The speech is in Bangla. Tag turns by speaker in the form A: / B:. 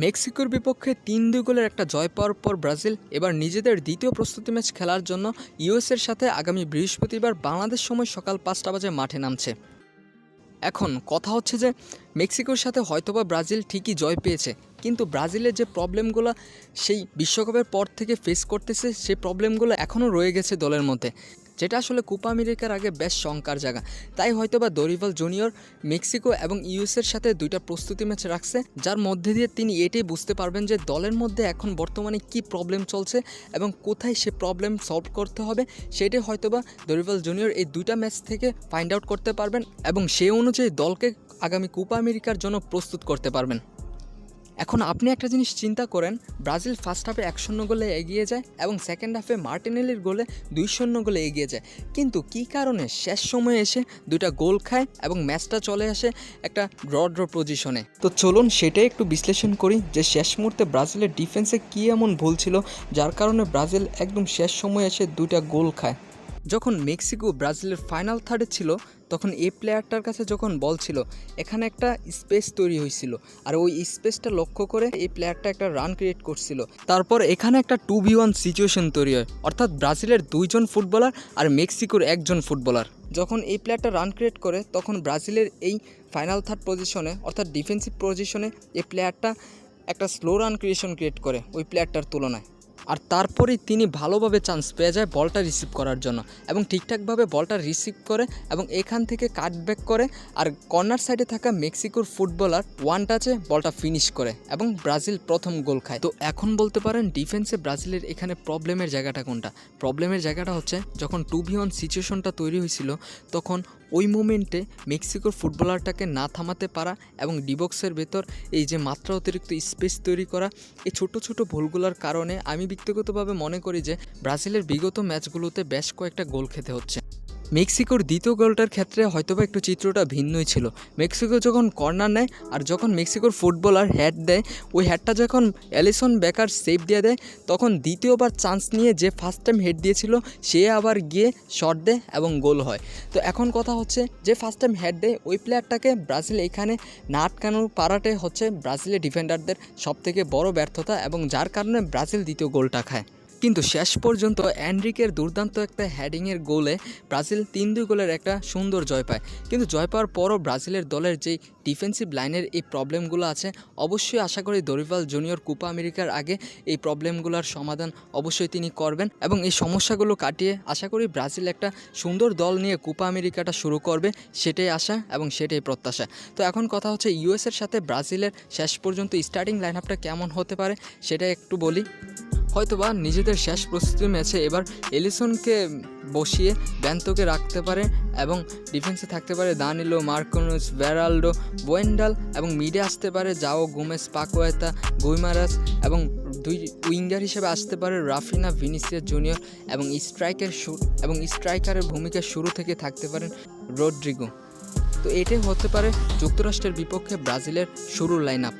A: মেক্সিকোর বিপক্ষে ৩-২ গোলের একটা জয় পাওয়ার পর ব্রাজিল এবার নিজেদের দ্বিতীয় প্রস্তুতি ম্যাচ খেলার জন্য ইউএসের সাথে আগামী বৃহস্পতিবার বাংলাদেশ সময় সকাল ৫টা বাজে মাঠে নামছে। এখন কথা হচ্ছে যে মেক্সিকোর সাথে হয়তোবা ব্রাজিল ঠিকই জয় পেয়েছে, কিন্তু ব্রাজিলের যে প্রবলেমগুলো সেই বিশ্বকাপের পর থেকে ফেস করতেছে সেই প্রবলেমগুলো এখনও রয়ে গেছে দলের মধ্যে, যেটা আসলে কোপা আমেরিকার আগে বেশ শঙ্কার জায়গা। তাই হয়তোবা দরিভাল জুনিয়র মেক্সিকো এবং ইউএসের সাথে দুইটা প্রস্তুতি ম্যাচ রাখছে, যার মধ্যে দিয়ে তিনি এটাই বুঝতে পারবেন যে দলের মধ্যে এখন বর্তমানে কি প্রবলেম চলছে এবং কোথায় সে প্রবলেম সলভ করতে হবে, সেটাই হয়তোবা দরিভাল জুনিয়র এই দুইটা ম্যাচ থেকে ফাইন্ড আউট করতে পারবেন এবং সেই অনুযায়ী দলকে আগামী কোপা আমেরিকার জন্য প্রস্তুত করতে পারবেন। এখন আপনি একটা জিনিস চিন্তা করেন, ব্রাজিল ফার্স্ট হাফে 1-0 গোলে এগিয়ে যায় এবং সেকেন্ড হাফে মার্টিনেলির গোলে 2-0 গোলে এগিয়ে যায়, কিন্তু কী কারণে শেষ সময়ে এসে দুইটা গোল খায় এবং ম্যাচটা চলে আসে একটা ড্র পজিশনে। তো চলুন সেটাই একটু বিশ্লেষণ করি যে শেষ মুহূর্তে ব্রাজিলের ডিফেন্সে কী এমন ভুল ছিল যার কারণে ব্রাজিল একদম শেষ সময়ে এসে দুইটা গোল খায়। যখন মেক্সিকো ব্রাজিলের ফাইনাল থার্ডে ছিল তখন এই প্লেয়ারটার কাছে যখন বল ছিল, এখানে একটা স্পেস তৈরি হয়েছিল আর ওই স্পেসটা লক্ষ্য করে এই প্লেয়ারটা একটা রান ক্রিয়েট করছিল। তারপর এখানে একটা 2v1 সিচুয়েশন তৈরি হয়, অর্থাৎ ব্রাজিলের 2জন ফুটবলার আর মেক্সিকোর 1জন ফুটবলার। যখন এই প্লেয়ারটা রান ক্রিয়েট করে তখন ব্রাজিলের এই ফাইনাল থার্ড পজিশনে অর্থাৎ ডিফেন্সিভ পজিশনে এই প্লেয়ারটা একটা স্লো রান ক্রিয়েট করে ওই প্লেয়ারটার তুলনায়, আর তারপরেই তিনি ভালোভাবে চান্স পেয়ে যায় বলটা রিসিভ করার জন্য এবং ঠিকঠাকভাবে বলটা রিসিভ করে এবং এখান থেকে কাটব্যাক করে আর কর্নার সাইডে থাকা মেক্সিকোর ফুটবলার ওয়ান টাচে বলটা ফিনিশ করে এবং ব্রাজিল প্রথম গোল খায়। তো এখন বলতে পারেন ডিফেন্সে ব্রাজিলের এখানে প্রবলেমের জায়গাটা কোনটা? প্রবলেমের জায়গাটা হচ্ছে যখন 2v1 সিচুয়েশনটা তৈরি হয়েছিল তখন ওই মোমেন্টে মেক্সিকোর ফুটবলারটাকে না থামাতে পারা এবং ডিবক্সের ভেতর এই যে মাত্রা অতিরিক্ত স্পেস তৈরি করা, এই ছোট ছোট ভুলগুলোর কারণে আমি ব্যক্তিগতভাবে মনে করি যে ব্রাজিলের বিগত ম্যাচগুলোতে বেশ কয়েকটা গোল খেতে হচ্ছে। মেক্সিকোর দ্বিতীয় গোলটার ক্ষেত্রে হয়তোবা একটু চিত্রটা ভিন্নই ছিল। মেক্সিকো যখন কর্নার নেয় আর যখন মেক্সিকোর ফুটবলার হেড দেয়, ওই হেডটা যখন অ্যালিসন বেকার সেভ দিয়ে দেয় তখন দ্বিতীয়বার চান্স নিয়ে যে ফার্স্ট টাইম হেড দিয়েছিল সে আবার গিয়ে শট দেয় এবং গোল হয়। তো এখন কথা হচ্ছে যে ফার্স্ট টাইম হেড দেয় ওই প্লেয়ারটাকে ব্রাজিল এখানে না আটকানো পারাটাই হচ্ছে ব্রাজিলের ডিফেন্ডারদের সবথেকে বড় ব্যর্থতা এবং যার কারণে ব্রাজিল দ্বিতীয় গোলটা খায়। কিন্তু শেষ পর্যন্ত এনরিকের দুর্দান্ত একটা হেডিংয়ের গোলে ব্রাজিল 3-2 গোলের একটা সুন্দর জয় পায়। কিন্তু জয় পাওয়ার পরও ব্রাজিলের দলের যেই ডিফেন্সিভ লাইনের এই প্রবলেমগুলো আছে, অবশ্যই আশা করি দরিভাল জুনিয়র কোপা আমেরিকার আগে এই প্রবলেমগুলোর সমাধান অবশ্যই তিনি করবেন এবং এই সমস্যাগুলো কাটিয়ে আশা করি ব্রাজিল একটা সুন্দর দল নিয়ে কোপা আমেরিকাটা শুরু করবে, সেটাই আশা এবং সেটাই প্রত্যাশা। তো এখন কথা হচ্ছে ইউএসের সাথে ব্রাজিলের শেষ পর্যন্ত স্টার্টিং লাইন আপটা কেমন হতে পারে সেটা একটু বলি। হয়তোবা নিজেদের শেষ প্রস্তুতি ম্যাচে এবার এলিসনকে বসিয়ে ব্যান্তকে রাখতে পারে এবং ডিফেন্সে থাকতে পারে দানিলো, মার্কোনুস, বেরাল্ডো, বোয়েন্ডাল এবং মিডে আসতে পারে জাও গোমেস, পাকুয়েতা, গুইমারাস এবং দুই উইঙ্গার হিসেবে আসতে পারে রাফিনা, ভিনিসিয়াস জুনিয়র এবং স্ট্রাইকারের ভূমিকা শুরু থেকে থাকতে পারেন রদ্রিগো। তো এটাই হতে পারে যুক্তরাষ্ট্রের বিপক্ষে ব্রাজিলের শুরুর লাইন আপ।